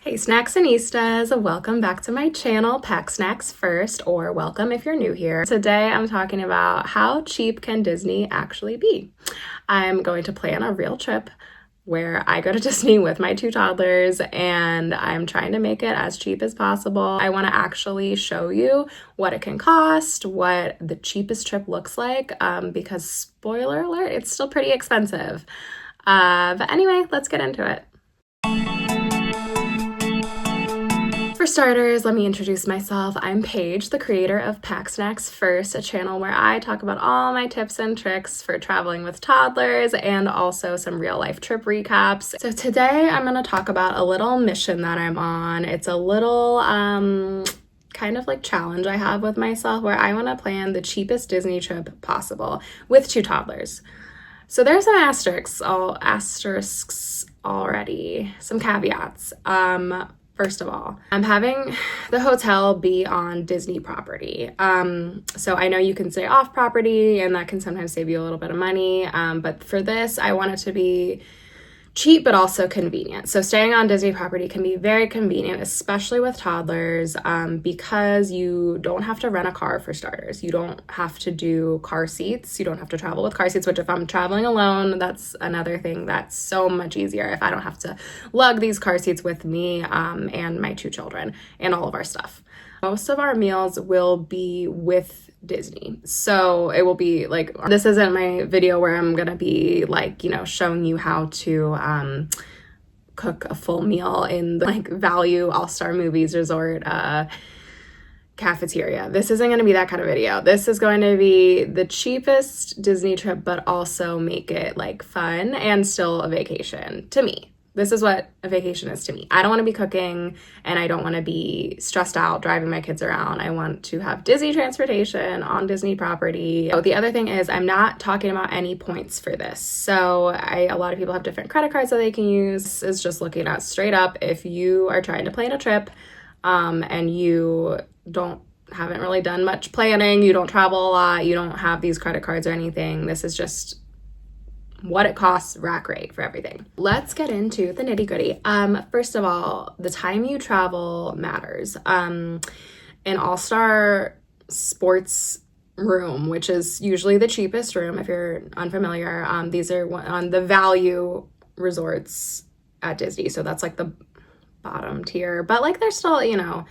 Hey Snacksonistas, welcome back to my channel, Pack Snacks First, or welcome if you're new here. Today I'm talking about how cheap can Disney actually be. I'm going to plan a real trip where I go to Disney with my two toddlers and I'm trying to make it as cheap as possible. I want to actually show you what it can cost, what the cheapest trip looks like, because spoiler alert, it's still pretty expensive. But anyway, let's get into it. For starters, let me introduce myself. I'm Paige, the creator of Pack Snacks First, a channel where I talk about all my tips and tricks for traveling with toddlers and also some real life trip recaps. So today I'm going to talk about a little mission that I'm on. It's a little kind of like challenge I have with myself where I want to plan the cheapest Disney trip possible with two toddlers. So there's some asterisks already, some caveats. First of all, I'm having the hotel be on Disney property. So I know you can stay off property and that can sometimes save you a little bit of money. But for this, I want it to be cheap, but also convenient. So staying on Disney property can be very convenient, especially with toddlers, because you don't have to rent a car for starters. You don't have to do car seats. You don't have to travel with car seats, which if I'm traveling alone, that's another thing that's so much easier if I don't have to lug these car seats with me and my two children and all of our stuff. Most of our meals will be with Disney. So it will be like, this isn't my video where I'm gonna be like, you know, showing you how to cook a full meal in the like value all-star movies resort cafeteria. This isn't going to be that kind of video. This is going to be the cheapest Disney trip, but also make it like fun and still a vacation to me. This is what a vacation is to me. I don't want to be cooking and I don't want to be stressed out driving my kids around. I want to have Disney transportation on Disney property. Oh, the other thing is I'm not talking about any points for this. So a lot of people have different credit cards that they can use. This is just looking at straight up if you are trying to plan a trip and you haven't really done much planning, you don't travel a lot, you don't have these credit cards or anything. This is just what it costs, rack rate for everything. Let's get into the nitty gritty. First of all, the time you travel matters. An all-star sports room, which is usually the cheapest room if you're unfamiliar. These are on the value resorts at Disney. So that's like the bottom tier, but like they're still, you know,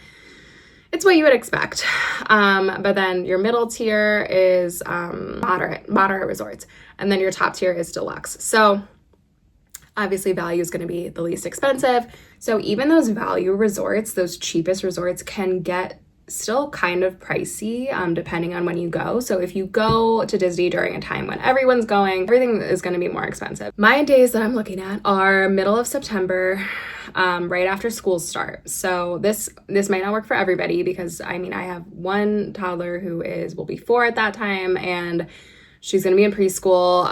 it's what you would expect. But then your middle tier is moderate resorts. And then your top tier is deluxe. So obviously value is going to be the least expensive. So even those value resorts, those cheapest resorts can get still kind of pricey depending on when you go. So if you go to Disney during a time when everyone's going, everything is going to be more expensive. My days that I'm looking at are middle of September, right after school start. So this might not work for everybody because I mean I have one toddler who will be 4 at that time and she's going to be in preschool.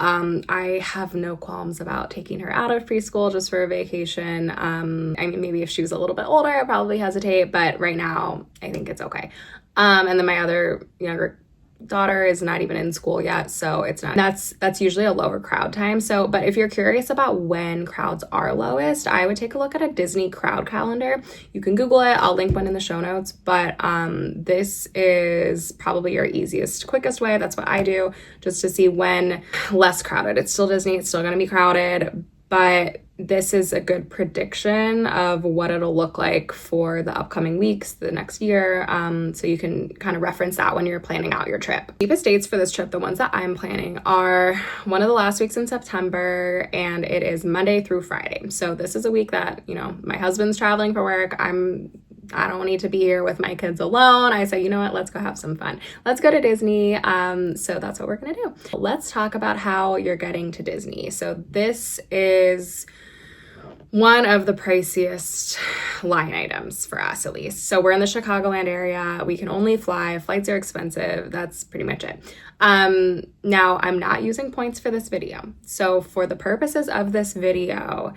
I have no qualms about taking her out of preschool just for a vacation. I mean, maybe if she was a little bit older, I'd probably hesitate, but right now I think it's okay. And then my other younger daughter is not even in school yet, so it's not, that's usually a lower crowd time. So, but if you're curious about when crowds are lowest, I would take a look at a Disney crowd calendar. You can Google it. I'll link one in the show notes, but this is probably your easiest, quickest way. That's what I do just to see when less crowded. It's still Disney. It's still going to be crowded, but this is a good prediction of what it'll look like for the upcoming weeks, the next year. So you can kind of reference that when you're planning out your trip. Cheapest dates for this trip, the ones that I'm planning, are one of the last weeks in September, and it is Monday through Friday. So this is a week that, you know, my husband's traveling for work. I don't need to be here with my kids alone. I say, you know what, let's go have some fun. Let's go to Disney. So that's what we're gonna do. Let's talk about how you're getting to Disney. So this is one of the priciest line items for us, at least. So we're in the Chicagoland area. We can only fly. Flights are expensive. That's pretty much it. Now, I'm not using points for this video. So for the purposes of this video,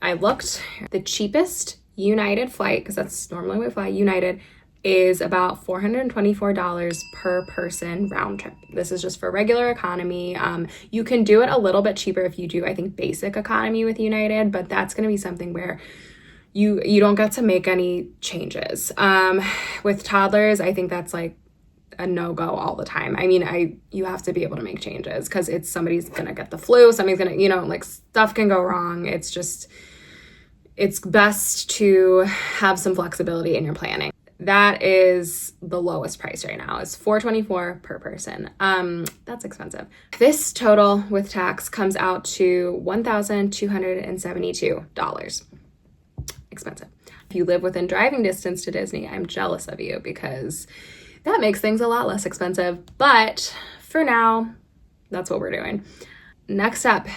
I looked. The cheapest United flight, because that's normally we fly, United, is about $424 per person round trip. This is just for regular economy. You can do it a little bit cheaper if you do, I think, basic economy with United, but that's going to be something where you don't get to make any changes. With toddlers, I think that's like a no-go all the time. I mean, you have to be able to make changes because somebody's gonna get the flu, somebody's gonna, like stuff can go wrong. It's best to have some flexibility in your planning. That is the lowest price right now, is $424 per person. That's expensive. This total with tax comes out to $1,272. Expensive. If you live within driving distance to Disney, I'm jealous of you because that makes things a lot less expensive. But for now, that's what we're doing. Next up,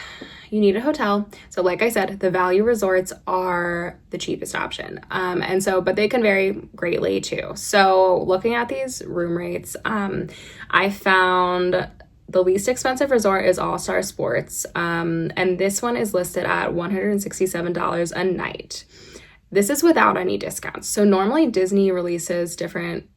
you need a hotel. So like I said, the value resorts are the cheapest option. But they can vary greatly too. So looking at these room rates, I found the least expensive resort is All Star Sports. And this one is listed at $167 a night. This is without any discounts. So normally Disney releases different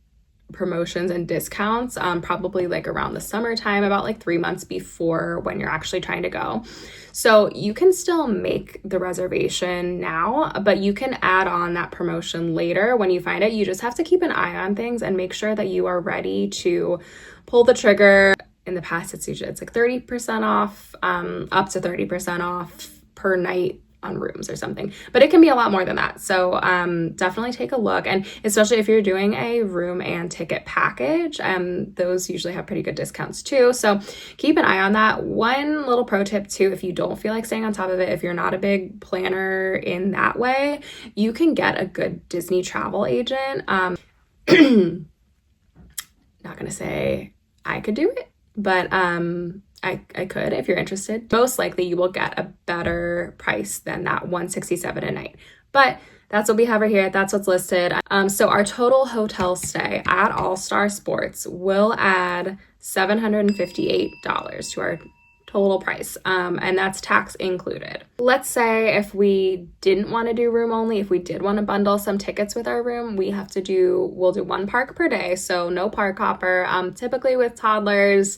promotions and discounts probably like around the summertime, about like 3 months before when you're actually trying to go. So you can still make the reservation now, but you can add on that promotion later when you find it. You just have to keep an eye on things and make sure that you are ready to pull the trigger. In the past, it's like 30% off, up to 30% off per night on rooms or something, but it can be a lot more than that. So definitely take a look, and especially if you're doing a room and ticket package, those usually have pretty good discounts too. So keep an eye on that. One little pro tip too, if you don't feel like staying on top of it, if you're not a big planner in that way, you can get a good Disney travel agent. Not gonna say I could do it, but I could if you're interested. Most likely you will get a better price than that $167 a night. But that's what we have right here. That's what's listed. So our total hotel stay at All Star Sports will add $758 to our total price. And that's tax included. Let's say if we didn't want to do room only, if we did want to bundle some tickets with our room, we'll do 1 park per day. So no park hopper. Typically with toddlers,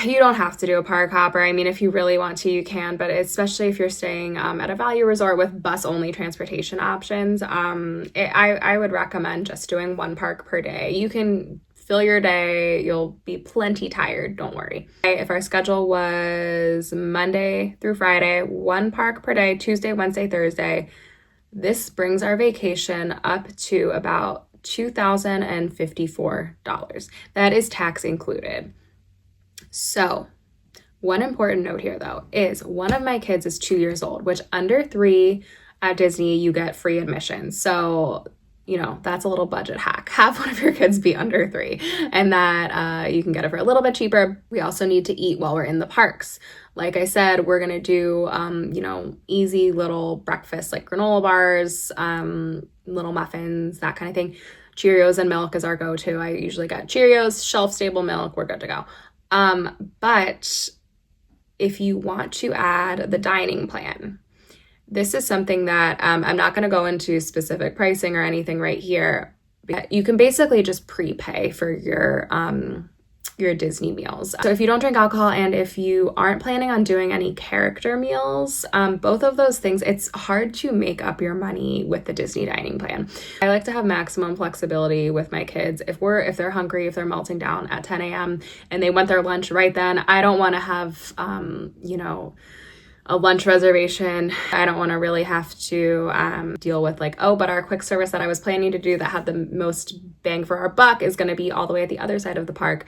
you don't have to do a park hopper. I mean, if you really want to, you can, but especially if you're staying at a value resort with bus-only transportation options, I would recommend just doing 1 park per day. You can fill your day. You'll be plenty tired. Don't worry. If our schedule was Monday through Friday, 1 park per day, Tuesday, Wednesday, Thursday, this brings our vacation up to about $2,054. That is tax included. So one important note here though is one of my kids is 2 years old, which under 3 at Disney, you get free admission. So, that's a little budget hack. Have one of your kids be under 3 and that you can get it for a little bit cheaper. We also need to eat while we're in the parks. Like I said, we're going to do, easy little breakfast like granola bars, little muffins, that kind of thing. Cheerios and milk is our go-to. I usually get Cheerios, shelf-stable milk. We're good to go. But if you want to add the dining plan, this is something that I'm not going to go into specific pricing or anything right here. But you can basically just prepay for your Disney meals. So if you don't drink alcohol and if you aren't planning on doing any character meals, both of those things, it's hard to make up your money with the Disney dining plan. I like to have maximum flexibility with my kids. If they're hungry, if they're melting down at 10 a.m. and they want their lunch right then, I don't want to have, a lunch reservation. I don't want to really have to deal with but our quick service that I was planning to do that had the most bang for our buck is going to be all the way at the other side of the park.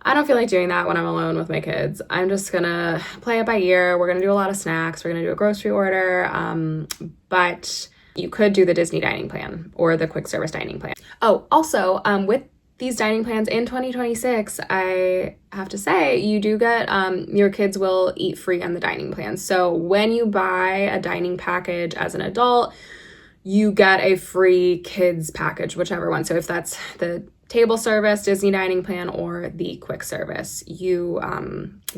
I don't feel like doing that when I'm alone with my kids. I'm just gonna play it by ear. We're gonna do a lot of snacks. We're gonna do a grocery order. But you could do the Disney dining plan or the quick service dining plan. Oh, also, with these dining plans in 2026, I have to say you do get, your kids will eat free on the dining plan. So when you buy a dining package as an adult, you get a free kids package, whichever one. So if that's the table service, Disney dining plan, or the quick service, you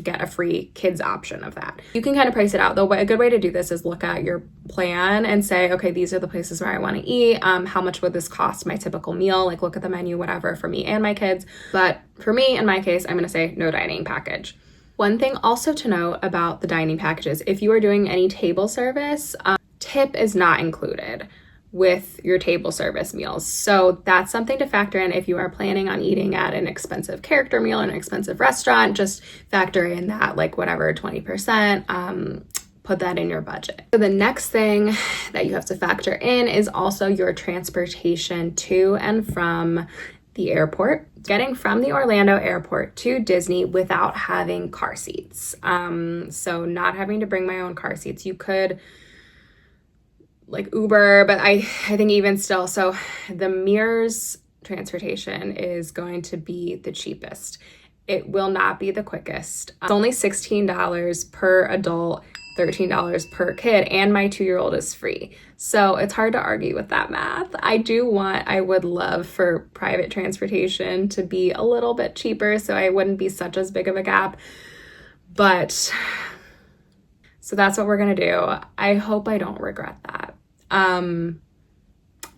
get a free kids option of that. You can kind of price it out though. But a good way to do this is look at your plan and say, okay, these are the places where I want to eat. How much would this cost my typical meal? Like look at the menu, whatever, for me and my kids. But for me, in my case, I'm going to say no dining package. One thing also to note about the dining packages, if you are doing any table service, tip is not included with your table service meals. So that's something to factor in if you are planning on eating at an expensive character meal or an expensive restaurant. Just factor in that, like, whatever, 20%, put that in your budget. So the next thing that you have to factor in is also your transportation to and from the airport. Getting from the Orlando airport to Disney without having car seats. So not having to bring my own car seats. You could like Uber, but I think even still, so the Mears transportation is going to be the cheapest. It will not be the quickest. It's only $16 per adult, $13 per kid, and my 2-year-old is free. So it's hard to argue with that math. I would love for private transportation to be a little bit cheaper so I wouldn't be such as big of a gap. But so that's what we're gonna do. I hope I don't regret that.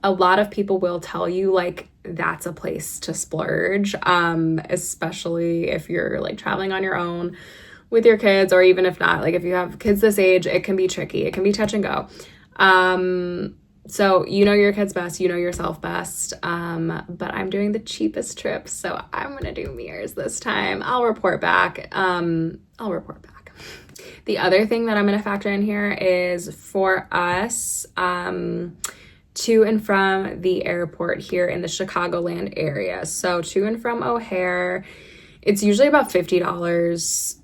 A lot of people will tell you like that's a place to splurge, especially if you're like traveling on your own with your kids, or even if not, like if you have kids this age, it can be tricky. It can be touch and go. So you know your kids best, you know yourself best. But I'm doing the cheapest trip, so I'm gonna do Mears this time. I'll report back. The other thing that I'm going to factor in here is for us, to and from the airport here in the Chicagoland area. So to and from O'Hare, it's usually about $50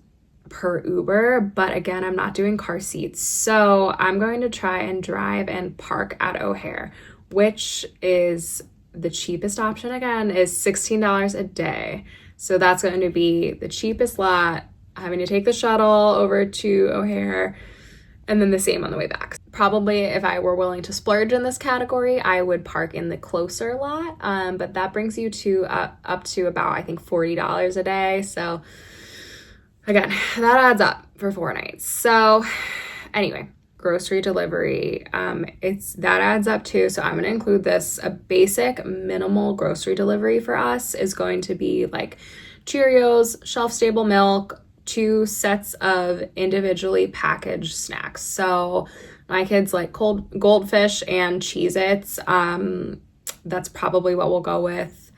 per Uber, but again, I'm not doing car seats. So I'm going to try and drive and park at O'Hare, which is the cheapest option. Again, is $16 a day. So that's going to be the cheapest lot, having to take the shuttle over to O'Hare, and then the same on the way back. Probably if I were willing to splurge in this category, I would park in the closer lot, but that brings you to up to about, I think, $40 a day. So again, that adds up for 4 nights. So anyway, grocery delivery, that adds up too. So I'm going to include this. A basic minimal grocery delivery for us is going to be like Cheerios, shelf-stable milk, 2 sets of individually packaged snacks. So my kids like cold goldfish and Cheez-Its. That's probably what we'll go with.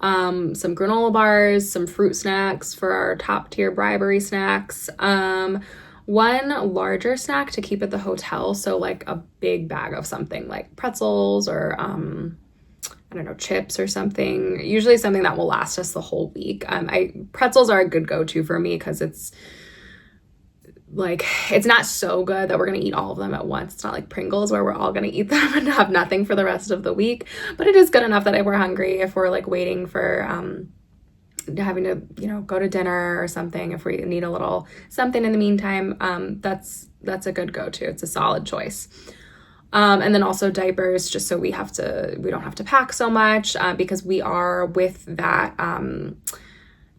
Some granola bars, some fruit snacks for our top tier bribery snacks. One larger snack to keep at the hotel. So like a big bag of something like pretzels or I don't know, chips or something, usually something that will last us the whole week. Pretzels are a good go-to for me because it's like, it's not so good that we're going to eat all of them at once. It's not like Pringles where we're all going to eat them and have nothing for the rest of the week, but it is good enough that if we're hungry, if we're like waiting for having to, go to dinner or something, if we need a little something in the meantime, that's a good go-to. It's a solid choice. And then also diapers, just so we don't have to pack so much, because we are with that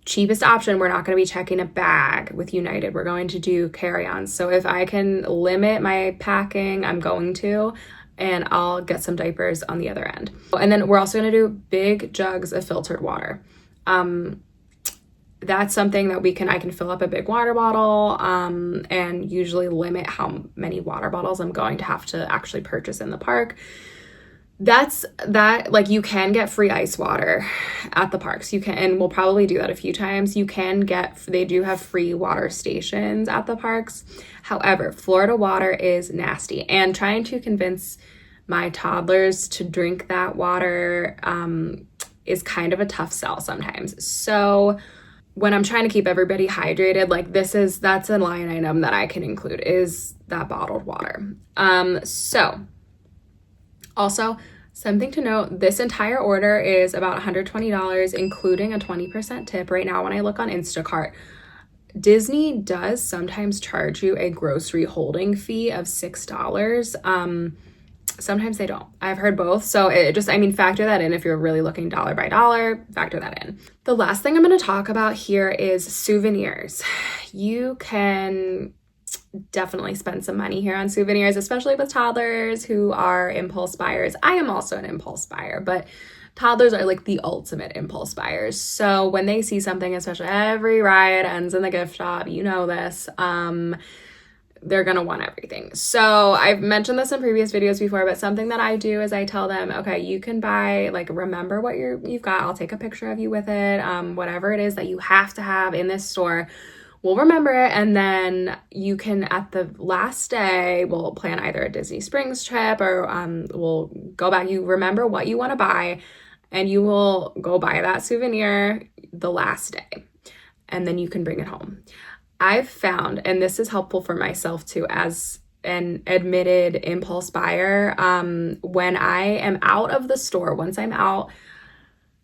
cheapest option. We're not going to be checking a bag with United. We're going to do carry-ons. So if I can limit my packing, I'm going to, and I'll get some diapers on the other end. And then we're also going to do big jugs of filtered water. That's something that I can fill up a big water bottle, and usually limit how many water bottles I'm going to have to actually purchase in the park. Like, you can get free ice water at the parks. You can, and we'll probably do that a few times. They do have free water stations at the parks. However, Florida water is nasty, and trying to convince my toddlers to drink that water, is kind of a tough sell sometimes. So when I'm trying to keep everybody hydrated, like that's a line item that I can include, is that bottled water. So also something to note, this entire order is about $120, including a 20% tip. Right now, when I look on Instacart, Disney does sometimes charge you a grocery holding fee of $6. Sometimes they don't. I've heard both. So factor that in. If you're really looking dollar by dollar, factor that in. The last thing I'm going to talk about here is souvenirs. You can definitely spend some money here on souvenirs, especially with toddlers who are impulse buyers. I am also an impulse buyer, but toddlers are like the ultimate impulse buyers. So when they see something, especially every ride ends in the gift shop, you know this. they're gonna want everything. So I've mentioned this in previous videos before, but something that I do is I tell them, okay, you can buy, like, remember what you've got. I'll take a picture of you with it. Whatever it is that you have to have in this store, we'll remember it. And then you can, at the last day, we'll plan either a Disney Springs trip or we'll go back. You remember what you want to buy and you will go buy that souvenir the last day. And then you can bring it home. I've found, and this is helpful for myself too, as an admitted impulse buyer, when I am out of the store, once I'm out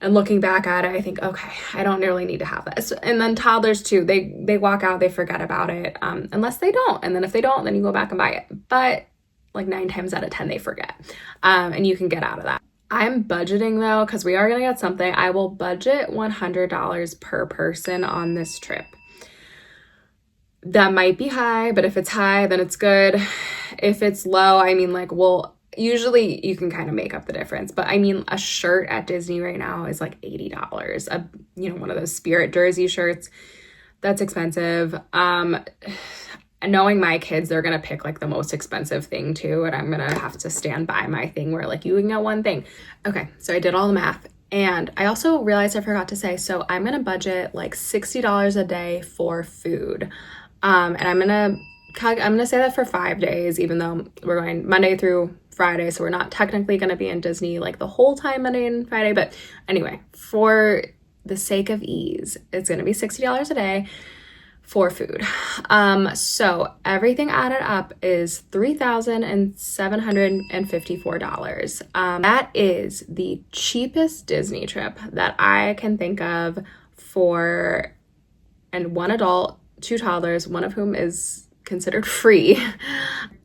and looking back at it, I think, okay, I don't really need to have this. And then toddlers too, they walk out, they forget about it, unless they don't. And then if they don't, then you go back and buy it. But like 9 times out of 10, they forget. And you can get out of that. I'm budgeting though, because we are going to get something. I will budget $100 per person on this trip. That might be high, but if it's high, then it's good. If it's low, I mean, like, well, usually you can kind of make up the difference. But I mean, a shirt at Disney right now is like $80. One of those Spirit jersey shirts, that's expensive. Knowing my kids, they're going to pick like the most expensive thing too. And I'm going to have to stand by my thing where like you can get one thing. Okay, so I did all the math. And I also realized I forgot to say, so I'm going to budget like $60 a day for food. And I'm gonna say that for 5 days, even though we're going Monday through Friday, so we're not technically gonna be in Disney like the whole time Monday and Friday. But anyway, for the sake of ease, it's gonna be $60 a day for food. So everything added up is $3,754. That is the cheapest Disney trip that I can think of for one adult, 2 toddlers, one of whom is considered free.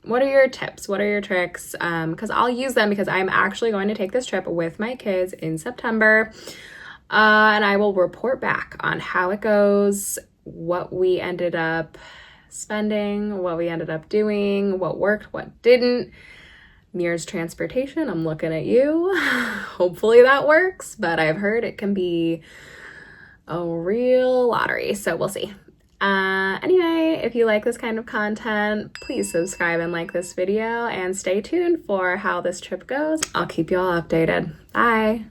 What are your tips? What are your tricks? Because I'll use them, because I'm actually going to take this trip with my kids in September. And I will report back on how it goes, what we ended up spending, what we ended up doing, what worked, what didn't. Mears transportation, I'm looking at you. Hopefully that works, but I've heard it can be a real lottery, so we'll see. Anyway, if you like this kind of content, please subscribe and like this video and stay tuned for how this trip goes. I'll keep you all updated. Bye.